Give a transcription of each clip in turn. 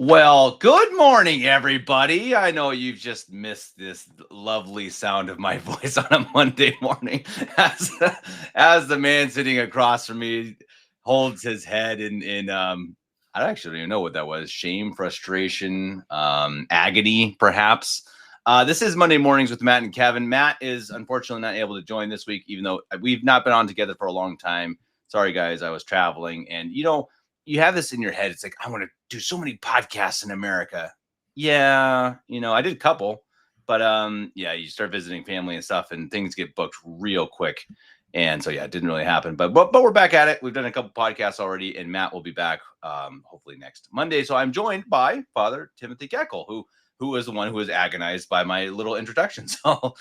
Well, good morning, everybody. I know you've just missed this lovely sound of my voice on a Monday morning as as the man sitting across from me holds his head in I actually don't even know what that was. Shame, frustration, agony, perhaps. This is Monday Mornings with Matt and Kevin. Matt is unfortunately not able to join this week, even though we've not been on together for a long time. Sorry, guys, I was traveling, and you have this in your head. It's like, I want to do so many podcasts in America. Yeah, I did a couple, but yeah, you start visiting family and stuff, and things get booked real quick. And so yeah, it didn't really happen. But we're back at it. We've done a couple podcasts already, and Matt will be back hopefully next Monday. So I'm joined by Father Timothy Geckle, who is the one who was agonized by my little introduction. So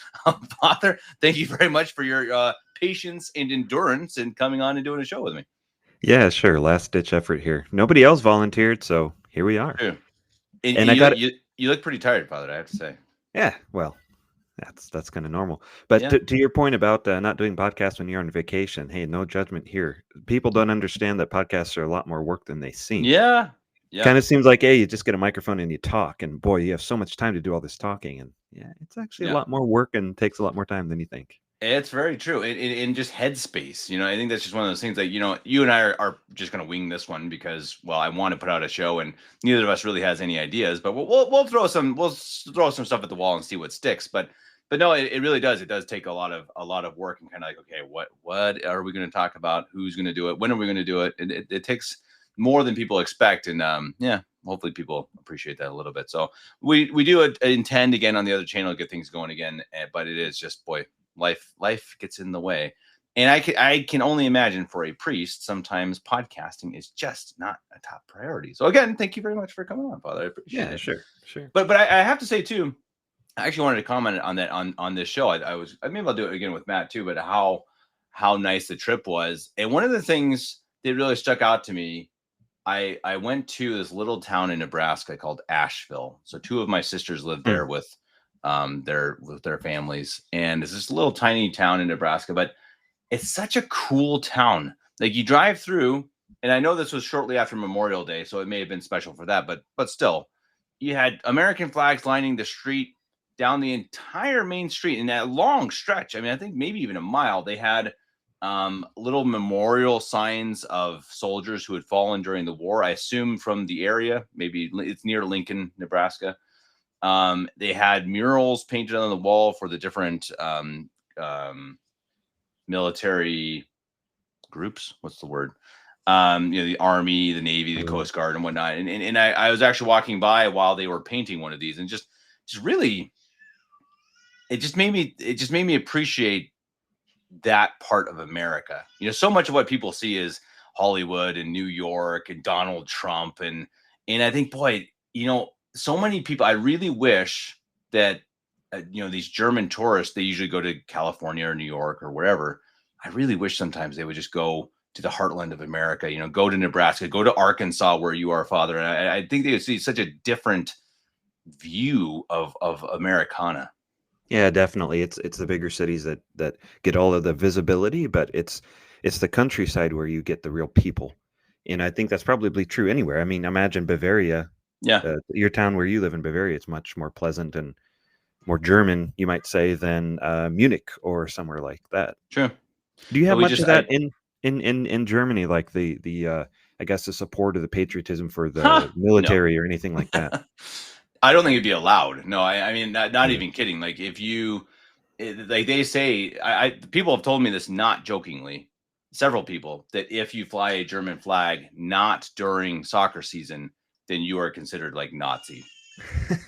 Father, thank you very much for your patience and endurance in coming on and doing a show with me. Yeah, sure. Last ditch effort here. Nobody else volunteered, so here we are. True. And And I you got you look pretty tired, Father, I have to say. yeah, well, that's kind of normal. But Yeah. to your point about not doing podcasts when you're on vacation, hey, no judgment here. People don't understand that podcasts are a lot more work than they seem. Yeah. Yeah. Kind of seems like, hey, you just get a microphone and you talk, and boy, you have so much time to do all this talking, and yeah, it's actually a Yeah. lot more work and takes a lot more time than you think. It's very true. In just headspace, I think that's just one of those things that, you and I are just going to wing this one because, well, I want to put out a show and neither of us really has any ideas, but we'll throw some stuff at the wall and see what sticks. But no, it really does. It does take a lot of work and kind of like, okay, what are we going to talk about? Who's going to do it? When are we going to do it? And it takes more than people expect. And yeah, hopefully people appreciate that a little bit. So we do intend again on the other channel to get things going again, but it is just, boy, life gets in the way. And I can only imagine for a priest, sometimes podcasting is just not a top priority. So again, thank you very much for coming on, Father. I appreciate Yeah, it. sure, sure. But I have to say too, I actually wanted to comment on that on this show. Maybe I'll do it again with Matt too, but how nice the trip was. And one of the things that really stuck out to me, I went to this little town in Nebraska called Asheville. So two of my sisters lived Hmm. there with their families, and it's this little tiny town in Nebraska, but it's such a cool town. Like, you drive through, and I know this was shortly after Memorial Day, so it may have been special for that, but still, you had American flags lining the street down the entire main street in that long stretch. I mean, I think maybe even a mile. They had little memorial signs of soldiers who had fallen during the war. I assume from the area, maybe it's near Lincoln, Nebraska. They had murals painted on the wall for the different military groups. What's the word? The Army, the Navy, the Uh, Coast Guard, and whatnot. And I was actually walking by while they were painting one of these, and just really, it just made me appreciate that part of America. So much of what people see is Hollywood and New York and Donald Trump, and I think, boy, so many people. I really wish that these German tourists, they usually go to California or New York or wherever. I really wish sometimes they would just go to the heartland of America. Go to Nebraska, go to Arkansas, where you are, Father. And I think they would see such a different view of Americana. Yeah, definitely. It's the bigger cities that get all of the visibility, but it's the countryside where you get the real people. And I think that's probably true anywhere. I mean, imagine Bavaria, Yeah, your town where you live in Bavaria, it's much more pleasant and more German, you might say, than Munich or somewhere like that. true. Do you But have we much just of I that in Germany, like the I guess the support of the patriotism for Huh. the No. military or anything like that? I don't think it'd be allowed. No, I mean, not Yeah. even kidding. Like, if like they say, people have told me this, not jokingly, several people, that if you fly a German flag not during soccer season, then you are considered like Nazi.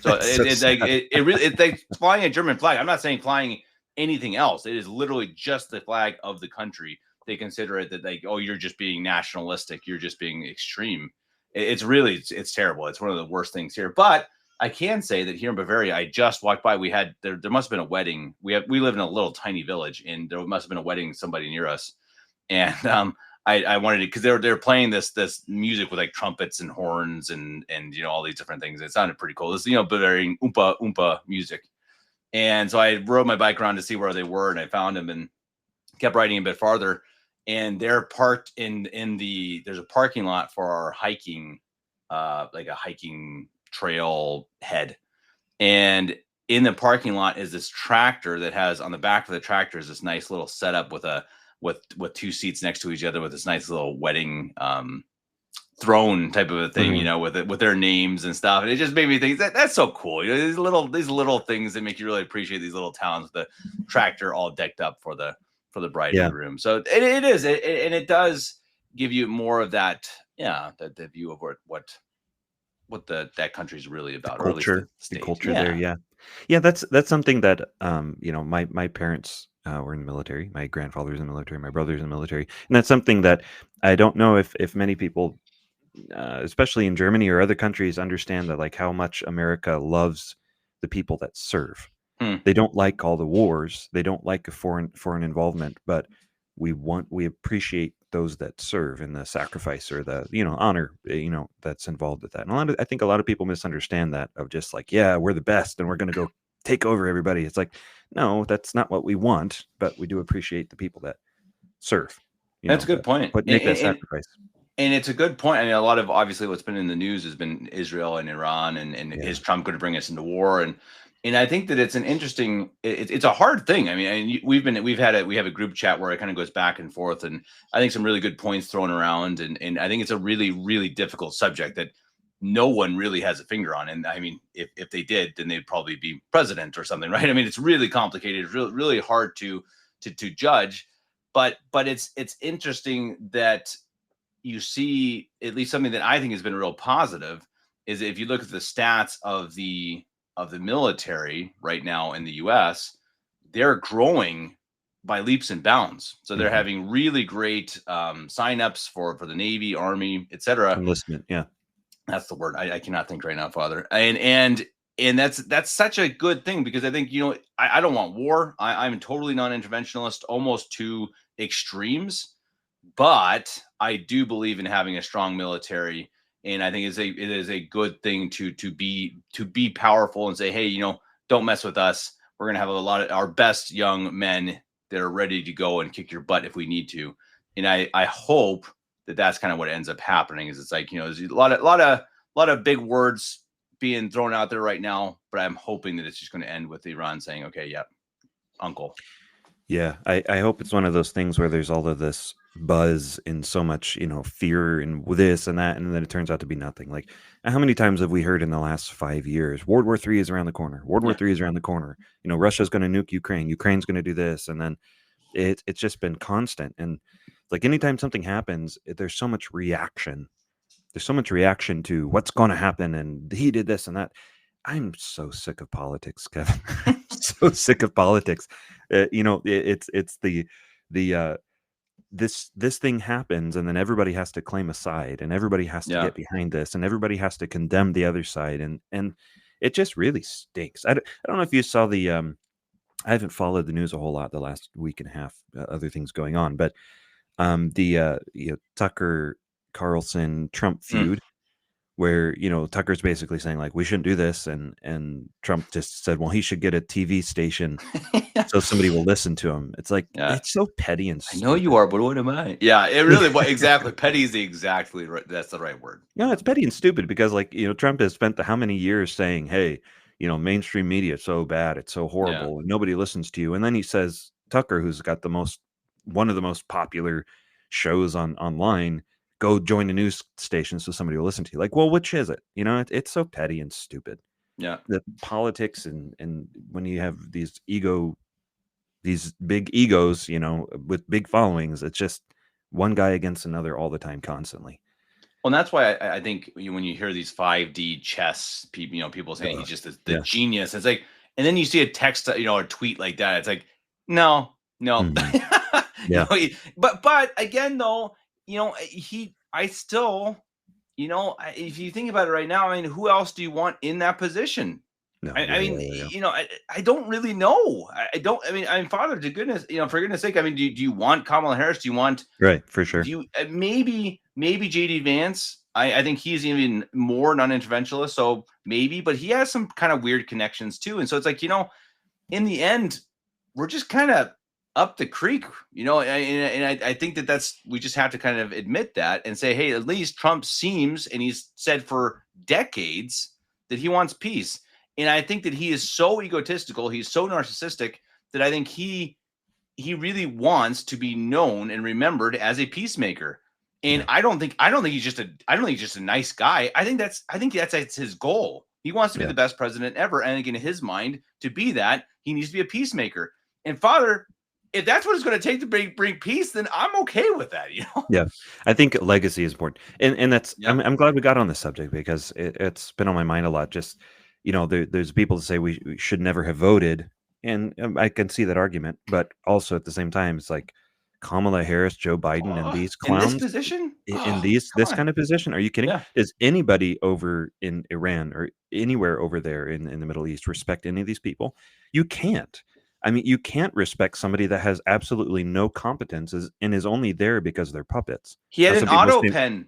So That's so sad. it really, it's like flying a German flag. I'm not saying flying anything else. It is literally just the flag of the country. They consider it that, like, oh, you're just being nationalistic. You're just being extreme. It's really, it's terrible. It's one of the worst things here. But I can say that here in Bavaria, I just walked by. We had there must have been a wedding. We live in a little tiny village, and there must have been a wedding somebody near us. And I wanted to, because they're playing this music with like trumpets and horns and all these different things. It sounded pretty cool. This Bavarian oompa oompa music. And so I rode my bike around to see where they were, and I found them and kept riding a bit farther. And they're parked in there's a parking lot for our hiking like a hiking trail head. And in the parking lot is this tractor that has on the back of the tractor is this nice little setup with with two seats next to each other with this nice little wedding throne type of a thing, Mhm. with their names and stuff. And it just made me think that's so cool. These little things that make you really appreciate these little towns with the tractor all decked up for the bride and Yeah, groom. So it is, and it does give you more of that, the view of what that country's really about, or at least the the state. culture there, Yeah. yeah. Yeah, that's something that, my parents, were in the military. My grandfather's in the military, my brother's in the military, and that's something that I don't know if many people, especially in Germany or other countries, understand that, like, how much America loves the people that serve. Hmm. They don't like all the wars. They don't like a foreign involvement, but we appreciate those that serve and the sacrifice or the honor that's involved with that. And I think a lot of people misunderstand that of just like, yeah, we're the best and we're going to go take over everybody. It's like, no, that's not what we want, but we do appreciate the people that serve. That's a good That point. make that sacrifice. And it's a good point. I mean, a lot of obviously what's been in the news has been Israel and Iran, and Yeah. is Trump going to bring us into war? And I think that it's an interesting, it's a hard thing. I mean, we have a group chat where it kind of goes back and forth, and I think some really good points thrown around, and I think it's a really really difficult subject that no one really has a finger on. And I mean, if they did, then they'd probably be president or something, right? I mean, it's really complicated. It's really really hard to judge, but it's interesting that you see at least something that I think has been real positive is if you look at the stats of the military right now in the US, they're growing by leaps and bounds. So they're Hmm. having really great signups for the Navy, Army, etc. Enlistment. Yeah. That's the word. I cannot think right now, Father. And that's such a good thing because I think I don't want war. I'm totally non-interventionalist, almost to extremes, but I do believe in having a strong military, and I think it is a good thing to be powerful and say, hey, don't mess with us. We're gonna have a lot of our best young men that are ready to go and kick your butt if we need to. And I hope that that's kind of what ends up happening. Is it's like there's a lot of big words being thrown out there right now, but I'm hoping that it's just going to end with Iran saying, okay, yep, uncle. Yeah, I hope it's one of those things where there's all of this buzz and so much, fear and this and that, and then it turns out to be nothing. Like, how many times have we heard in the last 5 years, World War III is around the corner, World War Yeah. III is around the corner, Russia's going to nuke Ukraine, Ukraine's going to do this, and then it's just been constant. And like anytime something happens, there's so much reaction. There's so much reaction to what's going to happen, and he did this and that. I'm so sick of politics, Kevin. I'm so sick of politics. It's the this thing happens, and then everybody has to claim a side, and everybody has to Yeah. get behind this, and everybody has to condemn the other side, and it just really stinks. I don't know if you saw the I haven't followed the news a whole lot the last week and a half, other things going on, but the Tucker Carlson Trump Mm. feud where Tucker's basically saying like we shouldn't do this, and Trump just said, well, he should get a TV station so somebody will listen to him. It's like Yeah. it's so petty and I know you stupid. are, but what am I? Yeah, it really was exactly. Petty is the exactly right. That's the right word. No, it's petty and stupid because like Trump has spent how many years saying, hey, mainstream media is so bad, it's so Yeah. horrible, and nobody listens to you, and then he says Tucker, who's got one of the most popular shows online, go join a news station so somebody will listen to you. Like, well, which is it? It's so petty and stupid. Yeah. The politics and when you have these big egos, with big followings, it's just one guy against another all the time, constantly. Well, and that's why I think when you hear these 5D chess people, people saying Ugh. he's just the Yeah. genius. It's like, and then you see a text, a tweet like that. It's like, no, no, Mhm. Yeah. but again, though, I still, if you think about it right now, I mean, who else do you want in that position? No. I Yeah. mean, Yeah. Yeah. I don't really know. I don't. I mean, Father, to goodness, for goodness sake, I mean, do you want Kamala Harris? Do you want? Right. For Do sure. you maybe JD Vance? I think he's even more non-interventionalist, so maybe, but he has some kind of weird connections too. And so it's like, in the end, we're just kind of up the creek, and I think that's we just have to kind of admit that and say, hey, at least Trump seems, and he's said for decades that he wants peace. And I think that he is so egotistical, he's so narcissistic that I think he really wants to be known and remembered as a peacemaker. And Yeah. I don't think he's just a nice guy. I think that's his goal. He wants to be Yeah. the best president ever. And I think in his mind, to be that, he needs to be a peacemaker. And Father, if that's what it's going to take to bring peace, then I'm okay with that. Yeah. I think legacy is important. And that's Yeah. I'm glad we got on this subject because it's been on my mind a lot. Just, there's people that say we should never have voted. And I can see that argument, but also at the same time, it's like Kamala Harris, Joe Biden, and these In this clowns position, in oh, these come this on. kind of position. Are you kidding? Yeah. Does anybody over in Iran or anywhere over there in the Middle East respect any of these people? You can't. I mean, you can't respect somebody that has absolutely no competences and is only there because they're puppets. He had That's an what people auto say. pen.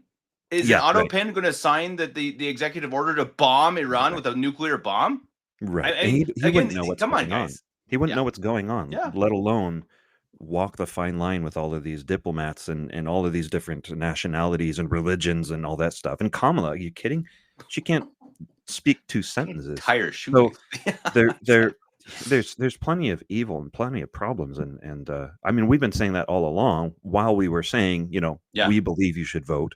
Is an Yeah, auto right, pen going to sign the executive order to bomb Iran right, with a nuclear bomb? right. I And mean, he again, wouldn't know what's come on, going on. guys. He wouldn't Yeah, know what's going on, yeah. let alone walk the fine line with all of these diplomats and all of these different nationalities and religions and all that stuff. And Kamala, are you kidding? She can't speak two Can't sentences. tie her So shoelace. Yeah, there exactly. there there's plenty of evil and plenty of problems and I mean we've been saying that all along while we were saying, Yeah, we believe you should vote.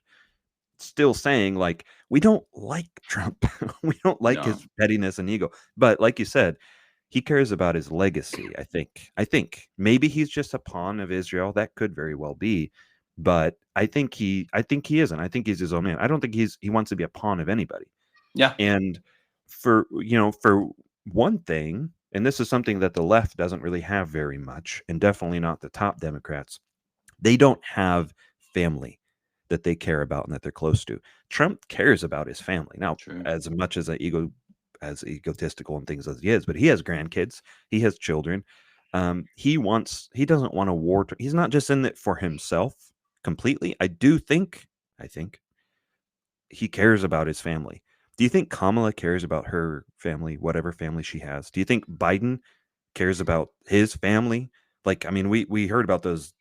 Still saying like we don't like Trump. We don't like no. his pettiness and ego. But like you said, he cares about his legacy, I think. I think maybe he's just a pawn of Israel. That could very well be. But I think he isn't. I think he's his own man. I don't think he wants to be a pawn of anybody. Yeah, And for one thing, and this is something that the left doesn't really have very much, and definitely not the top Democrats, they don't have family that they care about and that they're close to. Trump cares about his family. Now, true. as much as egotistical and things as he is, but he has grandkids, he has children. He doesn't want a war. He's not just in it for himself completely. I think he cares about his family. Do you think Kamala cares about her family, whatever family she has? Do you think Biden cares about his family? Like, I mean, we heard about those.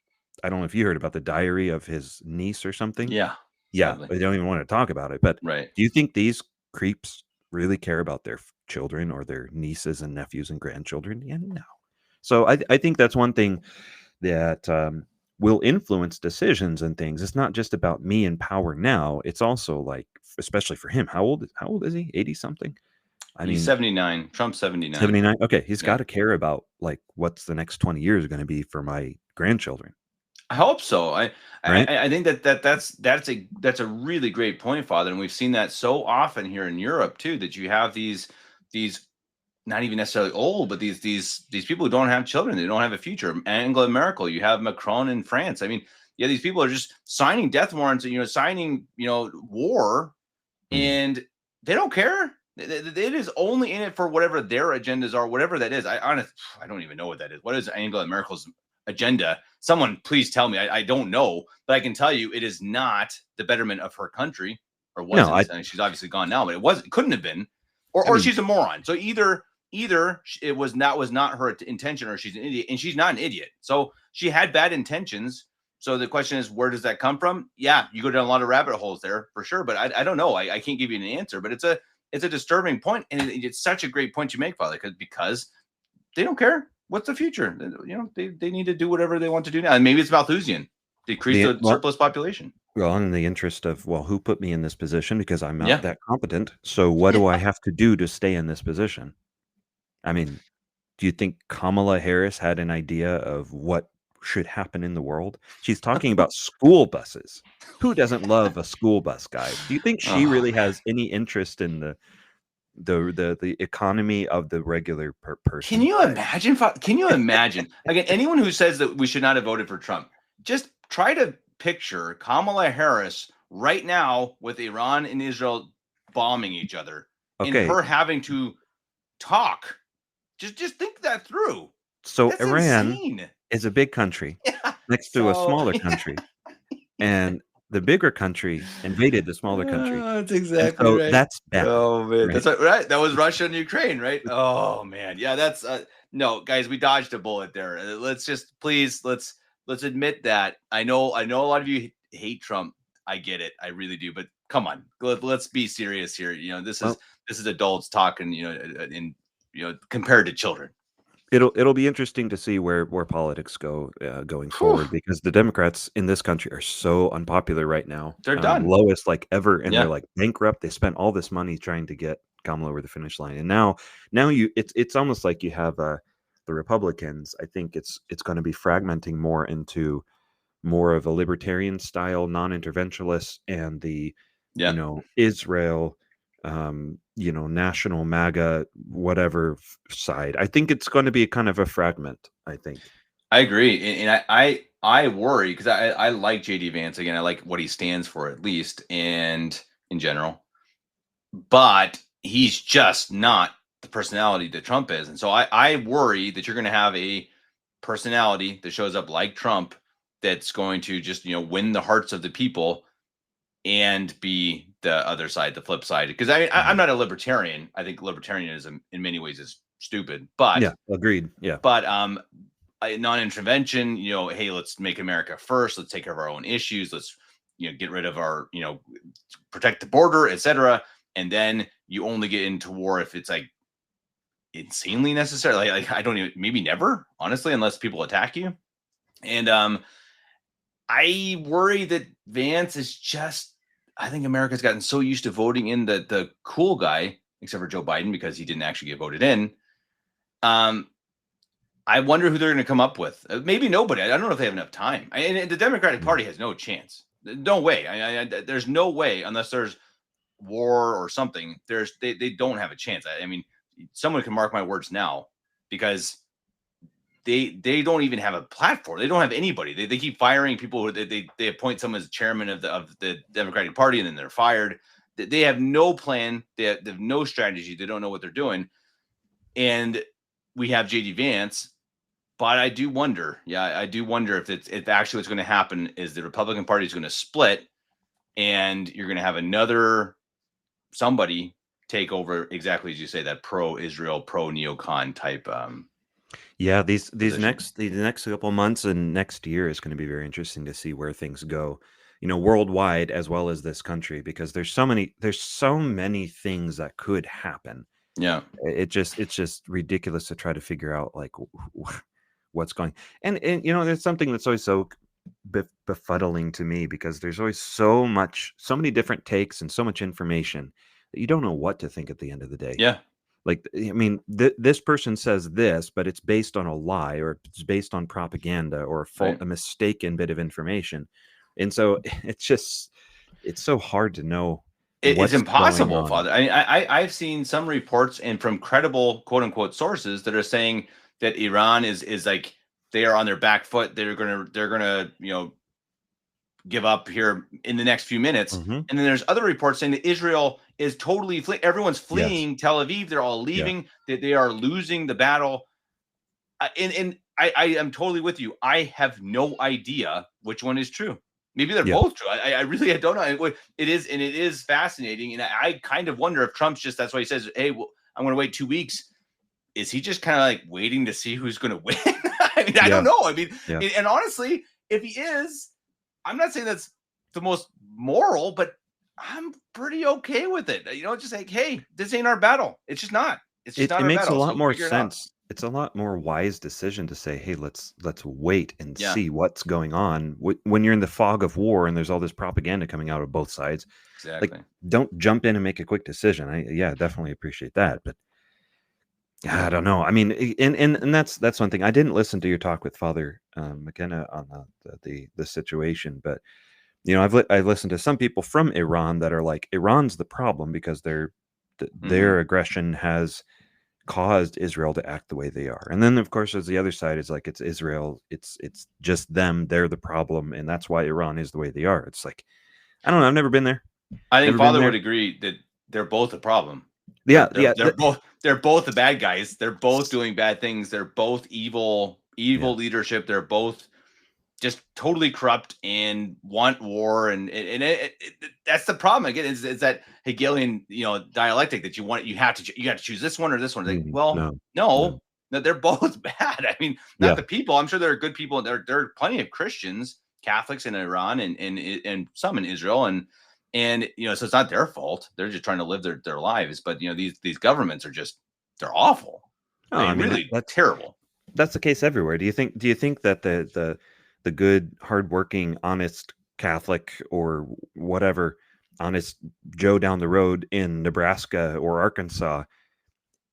I don't know if you heard about the diary of his niece or something. Yeah, Yeah, sadly. I don't even want to talk about it. But Right. do you think these creeps really care about their children or their nieces and nephews and grandchildren? Yeah, no. So I think that's one thing that will influence decisions and things. It's not just about me and power now. It's also like, especially for him, how old is he? 80 something. I He's mean, 79. Trump's 79. 79. Okay, he's Yeah. got to care about like what's the next 20 years going to be for my grandchildren, I hope so. I right? I, I think that's a really great point, Father, and we've seen that so often here in Europe too. That you have these not even necessarily old, but these people who don't have children, they don't have a future. Angela Merkel, you have Macron in France. I mean, yeah, these people are just signing death warrants, signing war, Mhm. and they don't care. It is only in it for whatever their agendas are, whatever that is. I don't even know what that is. What is Angela Merkel's agenda? Someone please tell me. I don't know, but I can tell you it is not the betterment of her country, or No, wasn't. I mean, she's obviously gone now, but it couldn't have been, or I or mean, she's a moron. So either it was not her intention, or she's an idiot, and she's not an idiot. So she had bad intentions. So the question is, where does that come from? Yeah, you go down a lot of rabbit holes there for sure, but I don't know. I can't give you an answer, but it's a disturbing point, and it's such a great point you make, Father, because they don't care. What's the future? They need to do whatever they want to do now, and maybe it's Malthusian, decrease the the well, surplus population. well, in the interest of who put me in this position because I'm not Yeah, that competent. So what do I have to do to stay in this position? I mean, do you think Kamala Harris had an idea of what should happen in the world? She's talking about school buses. Who doesn't love a school bus, guys? Do you think she oh really man. has any interest in the economy of the regular Can person? you imagine? Can you imagine? Again, anyone who says that we should not have voted for Trump, just try to picture Kamala Harris right now with Iran and Israel bombing each other, and Okay, her having to talk. Just think that through. so That's Iran insane. is a big country Yeah. next to a So smaller country, and the bigger country invaded the smaller country, That's and exactly so right. that's bad, Oh man, right? that's right. That was Russia and Ukraine, right? Oh man, yeah. That's No, guys, we dodged a bullet there. Let's just please let's admit that. I know a lot of you hate Trump. I get it. I really do. But come on, let's be serious here. This is Well, adults talking. In compared to children. it'll be interesting to see where politics go going Whew, forward, because the Democrats in this country are so unpopular right now, they're done. lowest like ever, and they're Yeah, like bankrupt. They spent all this money trying to get Kamala over the finish line, and now it's almost like you have the Republicans. I think it's going to be fragmenting more into more of a libertarian style, non-interventionalist, and the yeah. Israel, national MAGA, whatever side. I think it's going to be kind of a fragment. I think. I agree, and I worry because I like JD Vance again. I like what he stands for at least, and in general. But he's just not the personality that Trump is. And so I worry that you're going to have a personality that shows up like Trump that's going to just, win the hearts of the people and be the other side, the flip side. Because I'm Mhm. not a libertarian. I think libertarianism in many ways is stupid, but Yeah, agreed. Yeah, but non-intervention, hey, let's make America first. Let's take care of our own issues. Let's, get rid of our, protect the border, etc. And then you only get into war if it's like insanely necessary. Like I don't even, maybe never, honestly, unless people attack you. And I worry that Vance is just, I think America's gotten so used to voting in the cool guy, except for Joe Biden, because he didn't actually get voted in. Um, I wonder who they're going to come up with. Maybe nobody. I don't know if they have enough time. And the Democratic mm, Party has no chance. No way. There's no way unless there's war or something. They don't have a chance. I mean, someone can mark my words now because they don't even have a platform. They don't have anybody. They keep firing people. Who they appoint someone as chairman of the Democratic Party and then they're fired. They have no plan. They have no strategy. They don't know what they're doing. And we have JD Vance. But I do wonder, I do wonder if actually what's going to happen is the Republican Party is going to split, and you're going to have another somebody take over exactly as you say, that pro-Israel, pro-neocon type yeah. These position. next couple months and next year is going to be very interesting to see where things go. Worldwide as well as this country, because there's so many things that could happen. Yeah, It's just ridiculous to try to figure out like what's going. And there's something that's always so befuddling to me, because there's always so many different takes and so much information that you don't know what to think at the end of the day. yeah, Like, I mean, this person says this, but it's based on a lie, or it's based on propaganda, or right. a mistaken bit of information. And so it's so hard to know It's what's going impossible, on. Father. I've seen some reports and from credible quote unquote sources that are saying that Iran is like they are on their back foot. They're gonna give up here in the next few minutes. Hmm. And then there's other reports saying that Israel is totally everyone's Yes. fleeing Tel Aviv. They're all Yeah. leaving. That they are losing the battle. And I am totally with you. I have no idea which one is true. Maybe they're Yeah. both true. I really I don't know. It is, and it is fascinating. And I kind of wonder if Trump's just that's why he says, "Hey, well, I'm going to wait 2 weeks." Is he just kind of like waiting to see who's going to win? I mean, I don't Yeah. know. I mean, Yeah. and honestly, if he is, I'm not saying that's the most moral, but I'm pretty okay with it. Just like, hey, this ain't our battle. It's just not. It's just It not it our makes a battle. lot So more figure it out. sense. It's a lot more wise decision to say, "Hey, let's wait and Yeah, see what's going on." When you're in the fog of war and there's all this propaganda coming out of both sides, like, exactly. don't jump in and make a quick decision. Yeah, definitely appreciate that, but I don't know. I mean, and that's one thing. I didn't listen to your talk with Father McKenna on the situation, but I've listened to some people from Iran that are like, Iran's the problem because Hmm. their aggression has caused Israel to act the way they are. And then of course there's the other side, is like, it's Israel, it's just them, they're the problem, and that's why Iran is the way they are. It's like, I don't know, I've never been there. I think Never been Father would there. agree that they're both a problem. Yeah, yeah, They're both the bad guys. They're both doing bad things. They're both yeah. evil leadership. They're both just totally corrupt and want war. And that's the problem again. Is that Hegelian dialectic that you have to choose this one or this one. Like, Mhm. well, No, no. no. that they're both bad. I mean, not Yeah. the people. I'm sure there are good people. There are plenty of Christians, Catholics in Iran, and some in Israel, and so it's not their fault. They're just trying to live their lives. But these governments are just they're awful. Oh, I I mean, mean really that's terrible. the case everywhere. Do you think that the good, hardworking, honest Catholic or whatever, honest Joe down the road in Nebraska or Arkansas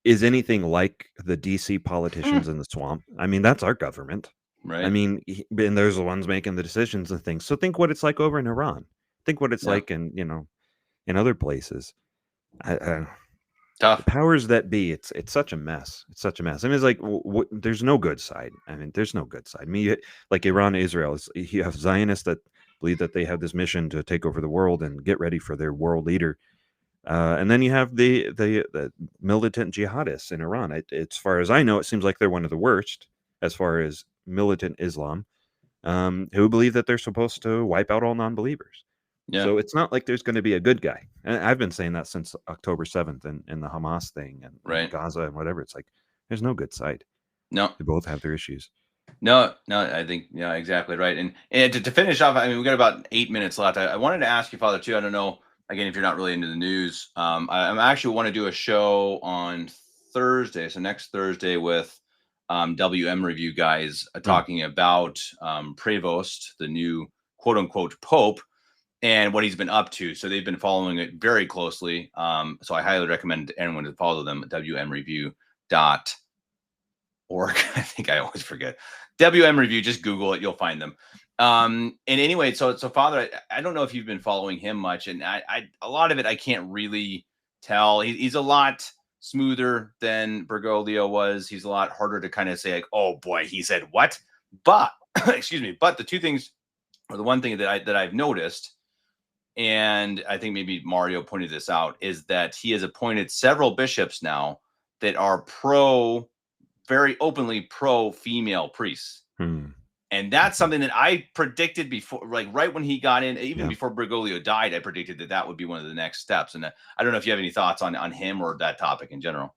is anything like the DC politicians in the swamp? I mean, that's our government. I Right? mean, and there's the ones making the decisions and things. So think what it's like over in Iran. Think what it's Yeah. like in other places. I, the Tough. powers that be, it's such a mess. It's such a mess. I mean, it's like there's no good side. I mean, there's no good side. I mean, like Iran, Israel, you have Zionists that believe that they have this mission to take over the world and get ready for their world leader, and then you have the militant jihadists in Iran. As far as I know, it seems like they're one of the worst as far as militant Islam, who believe that they're supposed to wipe out all non-believers. Yeah. So it's not like there's going to be a good guy. And I've been saying that since October 7th and the Hamas thing and Right. Gaza and whatever. It's like there's no good side. No. They both have their issues. No, no, I think yeah, exactly right. And to finish off, I mean, we got about 8 minutes left. I wanted to ask you, Father, too. I don't know, again, if you're not really into the news. I'm actually want to do a show on Thursday, so next Thursday with WM Review guys Mm. talking about Prevost, the new quote unquote Pope, and what he's been up to. So they've been following it very closely. So I highly recommend anyone to follow them at WMReview.org. I think I always forget. WM Review, just Google it, you'll find them. And anyway, so Father, I don't know if you've been following him much, and I a lot of it I can't really tell. He's a lot smoother than Bergoglio was. He's a lot harder to kind of say like, oh boy, he said what? But excuse me, but the two things, or the one thing that I've noticed, and I think maybe Mario pointed this out, is that he has appointed several bishops now that are very openly pro female priests. Hmm. And that's something that I predicted before, like right when he got in, even Yeah. before Bergoglio died, I predicted that would be one of the next steps. And I don't know if you have any thoughts on him or that topic in general.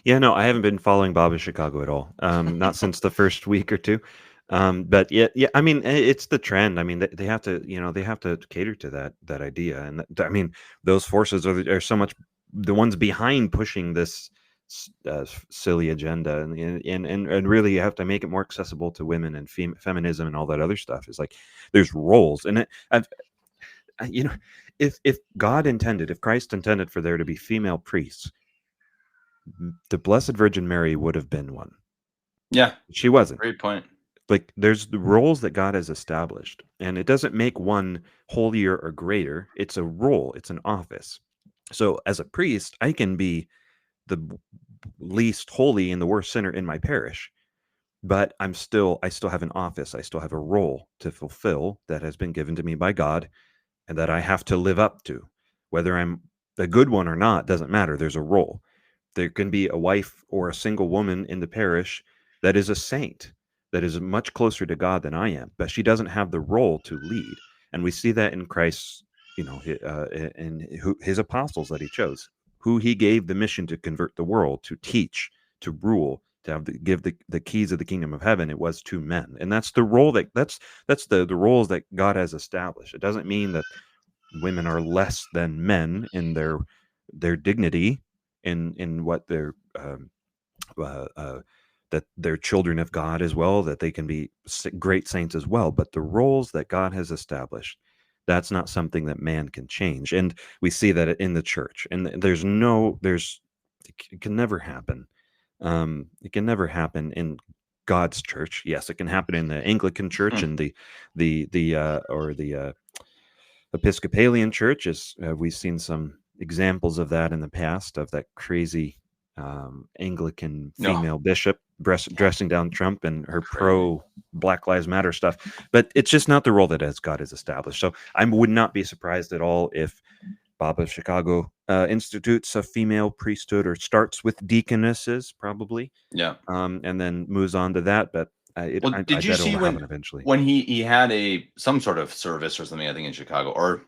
Yeah, no, I haven't been following Bob in Chicago at all. Not since the first week or two. But yeah. I mean, it's the trend. I mean, they have to, they have to cater to that idea, and I mean, those forces are so much the ones behind pushing this silly agenda, and really you have to make it more accessible to women and feminism and all that other stuff. It's like there's roles, and you know, if God intended, if Christ intended for there to be female priests, the Blessed Virgin Mary would have been one. Yeah, She wasn't. great point. Like there's the roles that God has established, and it doesn't make one holier or greater. It's a role, it's an office. So as a priest, I can be the least holy and the worst sinner in my parish, but I still have an office. I still have a role to fulfill that has been given to me by God and that I have to live up to. Whether I'm a good one or not doesn't matter. There's a role. There can be a wife or a single woman in the parish that is a saint, that is much closer to God than I am, but she doesn't have the role to lead. And we see that in Christ's, in his apostles that he chose, who he gave the mission to convert the world, to teach, to rule, to give the keys of the kingdom of heaven. It was to men, and that's the role that's the roles that God has established. It doesn't mean that women are less than men in their dignity, in what they're that they're children of God as well, that they can be great saints as well. But the roles that God has established, that's not something that man can change. And we see that in the church. And it can never happen. It can never happen in God's church. Yes, it can happen in the Anglican church and the Episcopalian church. Is we've seen some examples of that in the past, of that crazy Anglican No, female bishop dressing down Trump and her crazy. pro Black Lives Matter stuff. But it's just not the role that God has established. So I would not be surprised at all if Bob of Chicago institutes a female priesthood, or starts with deaconesses probably, Yeah. and then moves on to that. But I Well, did you bet see it'll when happen eventually. when he had some sort of service or something? I think in Chicago, or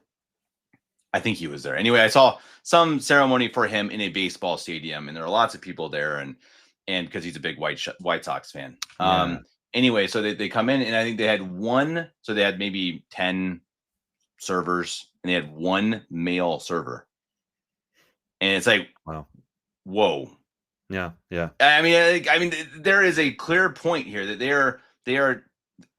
I think he was there. Anyway, I saw some ceremony for him in a baseball stadium, and there are lots of people there, and and because he's a big White Sox fan. Yeah. Anyway, so they come in, and I think they had one. So they had maybe 10 servers, and they had one male server, and it's like, Wow. whoa. Yeah. Yeah. I mean, there is a clear point here that they are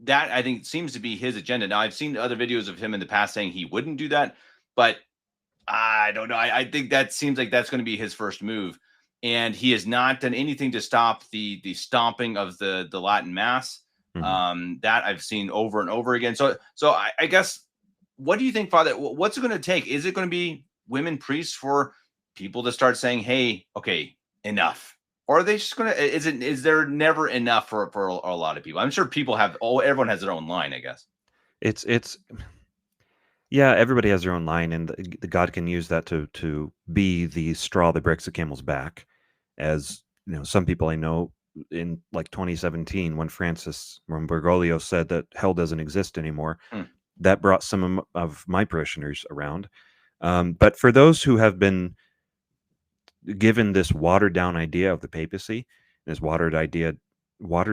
that I think seems to be his agenda. Now, I've seen other videos of him in the past saying he wouldn't do that, but I don't know. I think that seems like that's going to be his first move, and he has not done anything to stop the stomping of the Latin Mass. That I've seen over and over again. So I guess, what do you think, Father? What's it going to take? Is it going to be women priests for people to start saying, "Hey, okay, enough"? Or are they just going to? Is there never enough for a lot of people? I'm sure people have. Everyone has their own line, I guess. It's yeah, everybody has their own line, and the God can use that to be the straw that breaks the camel's back. As you know, some people I know in like 2017, when Bergoglio said that hell doesn't exist anymore, that brought some of my parishioners around. But for those who have been given this watered down idea of the papacy, this watered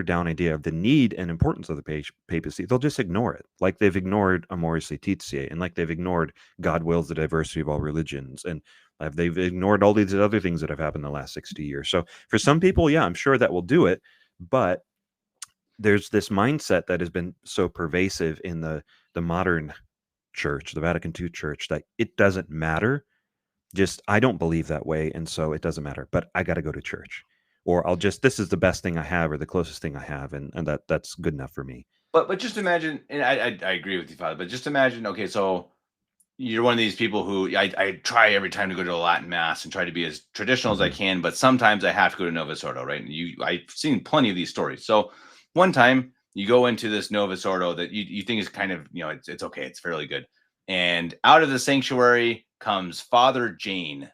down idea of the need and importance of the papacy, they'll just ignore it, like they've ignored Amoris Laetitia, and like they've ignored God wills the diversity of all religions, and they've ignored all these other things that have happened in the last 60 years. So for some people, yeah, I'm sure that will do it, but there's this mindset that has been so pervasive in the modern church, the Vatican II church, that it doesn't matter. Just, I don't believe that way, and so it doesn't matter, but I got to go to church, or I'll just, this is the best thing I have, or the closest thing I have, and that's good enough for me. But just imagine, and I agree with you, Father. But just imagine, okay, so you're one of these people who I try every time to go to a Latin Mass and try to be as traditional as I can, but sometimes I have to go to Novus Ordo, right? And I've seen plenty of these stories. So one time you go into this Novus Ordo that you think is kind of, it's okay, it's fairly good, and out of the sanctuary comes Father Jane.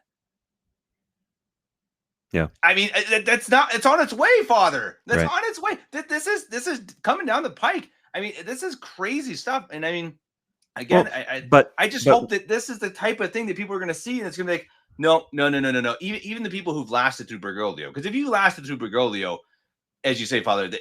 Yeah. I mean, that's not, it's on its way, Father. That's Right. on its way. This is coming down the pike. I mean, this is crazy stuff. And I mean, again, I just hope that this is the type of thing that people are going to see, and it's going to be like, no. Even the people who've lasted through Bergoglio, because if you lasted through Bergoglio, as you say, Father,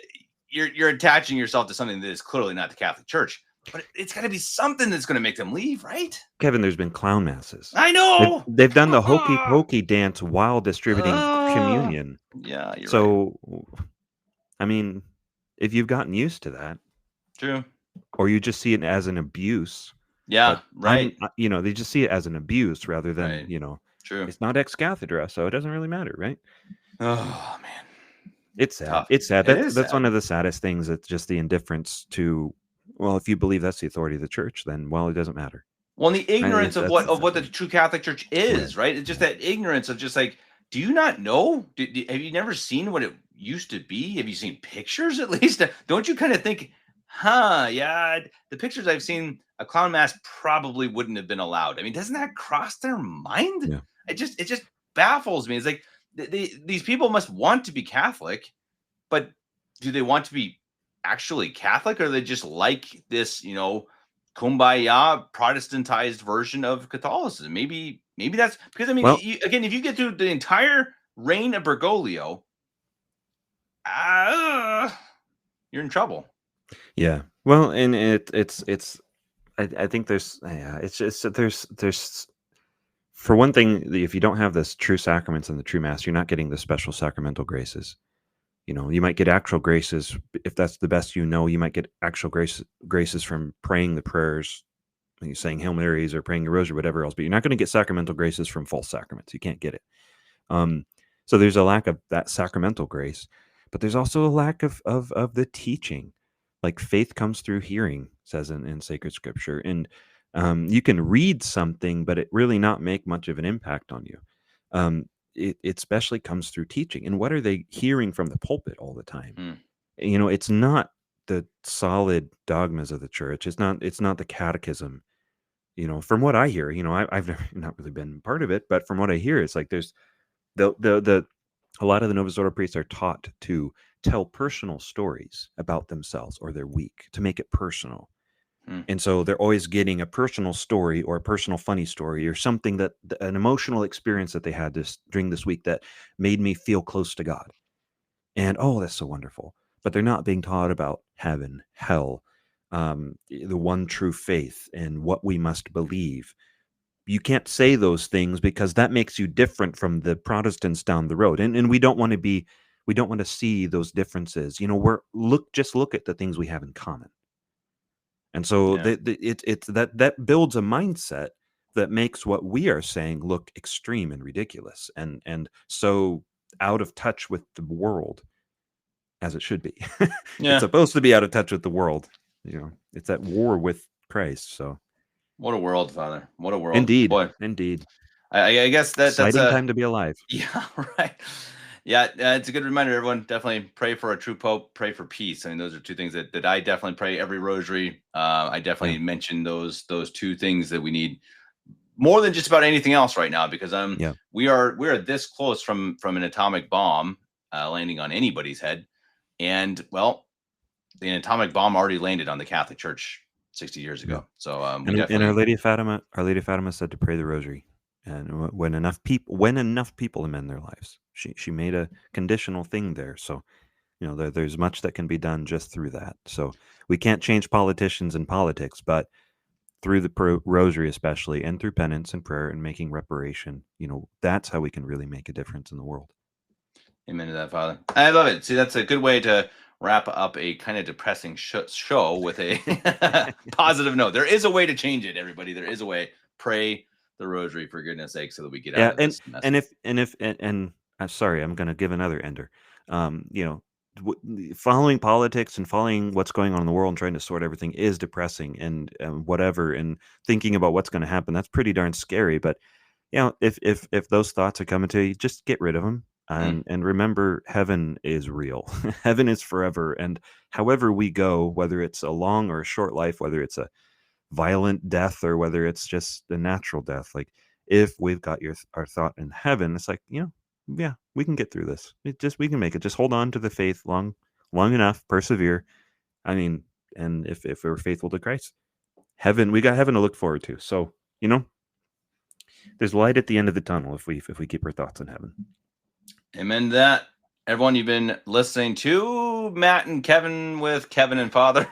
you're attaching yourself to something that is clearly not the Catholic Church. But it's got to be something that's going to make them leave, right? Kevin, there's been clown masses. I know. They've done the hokey pokey dance while distributing communion. Yeah, you're so, right. I mean, if you've gotten used to that, true, or you just see it as an abuse. Yeah, right. They just see it as an abuse rather than, true. It's not ex cathedra, so it doesn't really matter, right? Oh man, it's sad. Tough. It's sad. That's sad. One of the saddest things. It's just the indifference to, well, if you believe that's the authority of the church, then, well, it doesn't matter. Well, the ignorance of what the true Catholic Church is, right? It's just that ignorance of just like, do you not know? Have you never seen what it used to be? Have you seen pictures at least? Don't you kind of think, yeah, the pictures I've seen, a clown mass probably wouldn't have been allowed. I mean, doesn't that cross their mind? Yeah. It just baffles me. It's like these people must want to be Catholic, but do they want to be actually Catholic, or are they just like this, kumbaya Protestantized version of Catholicism? Maybe that's because, I mean, again, if you get through the entire reign of Bergoglio, you're in trouble. Yeah. Well, and I think it's just there's for one thing, if you don't have this true sacraments and the true mass, you're not getting the special sacramental graces. You might get actual graces if that's the best. You might get actual graces from praying the prayers, saying Hail Marys or praying your rosary, whatever else. But you're not going to get sacramental graces from false sacraments. You can't get it. So there's a lack of that sacramental grace, but there's also a lack of the teaching. Like faith comes through hearing, says in sacred scripture, and you can read something, but it really not make much of an impact on you. It especially comes through teaching. And what are they hearing from the pulpit all the time? It's not the solid dogmas of the church. It's not the catechism. From what I hear, I've never not really been part of it, but from what I hear, it's like there's a lot of the Novus Ordo priests are taught to tell personal stories about themselves or their week, to make it personal. And so they're always getting a personal story or a personal funny story or something an emotional experience that they had during this week that made me feel close to God. And oh, that's so wonderful. But they're not being taught about heaven, hell, the one true faith, and what we must believe. You can't say those things because that makes you different from the Protestants down the road. And we don't want to be, we don't want to see those differences. You know, just look at the things we have in common. And so Yeah. it's that builds a mindset that makes what we are saying look extreme and ridiculous and so out of touch with the world as it should be. It's Yeah. supposed to be out of touch with the world. You know, it's at war with Christ. So What a world, Father. What a world. indeed, Boy, indeed, I guess that's exciting a time to be alive. yeah, right. Yeah, it's a good reminder, everyone. Definitely pray for a true pope, pray for peace. I mean, those are two things that I definitely pray every rosary. I Yeah, definitely mention those two things that we need more than just about anything else right now, because yeah, we are this close from an atomic bomb landing on anybody's head. And well, the atomic bomb already landed on the Catholic Church 60 years yeah. ago. So we And definitely. Our Lady of Fatima said to pray the Rosary, and when enough people amend their lives, she made a conditional thing there. So you know, there's much that can be done just through that. So we can't change politicians and politics, but through the rosary, especially, and through penance and prayer and making reparation, you know, that's how we can really make a difference in the world. Amen to that, Father. I love it. See, that's a good way to wrap up a kind of depressing show with a positive note. There is a way to change it, everybody. There is a way. Pray the rosary for goodness sake, so that we get out Yeah, of this mess. and I'm sorry, I'm going to give another ender. You know, following politics and following what's going on in the world and trying to sort everything is depressing and whatever, and thinking about what's going to happen, that's pretty darn scary. But you know, if those thoughts are coming to you, just get rid of them Mm. and remember, heaven is real. Heaven is forever, and however we go, whether it's a long or a short life, whether it's a violent death or whether it's just a natural death, like if we've got our thought in heaven, it's like, you know, yeah, we can get through this. We can make it. Just hold on to the faith long enough, persevere. I mean, and if we're faithful to Christ, heaven, we got heaven to look forward to. So, you know, there's light at the end of the tunnel if we keep our thoughts in heaven. Amen to that. Everyone, you've been listening to Matt and Kevin with Kevin and Father.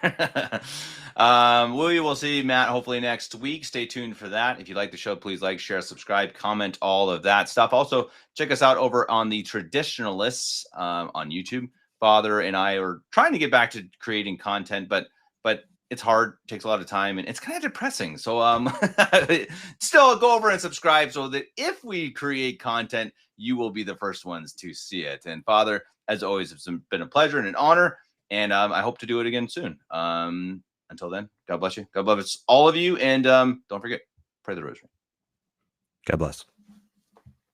We will see Matt hopefully next week. Stay tuned for that. If you like the show, please like, share, subscribe, comment, all of that stuff. Also, check us out over on the Traditionalists on YouTube. Father and I are trying to get back to creating content, but it's hard, takes a lot of time, and it's kind of depressing. So still go over and subscribe so that if we create content, you will be the first ones to see it. And Father, as always, it's been a pleasure and an honor, and I hope to do it again soon. Until then, God bless you. God bless all of you, and don't forget, pray the rosary. God bless.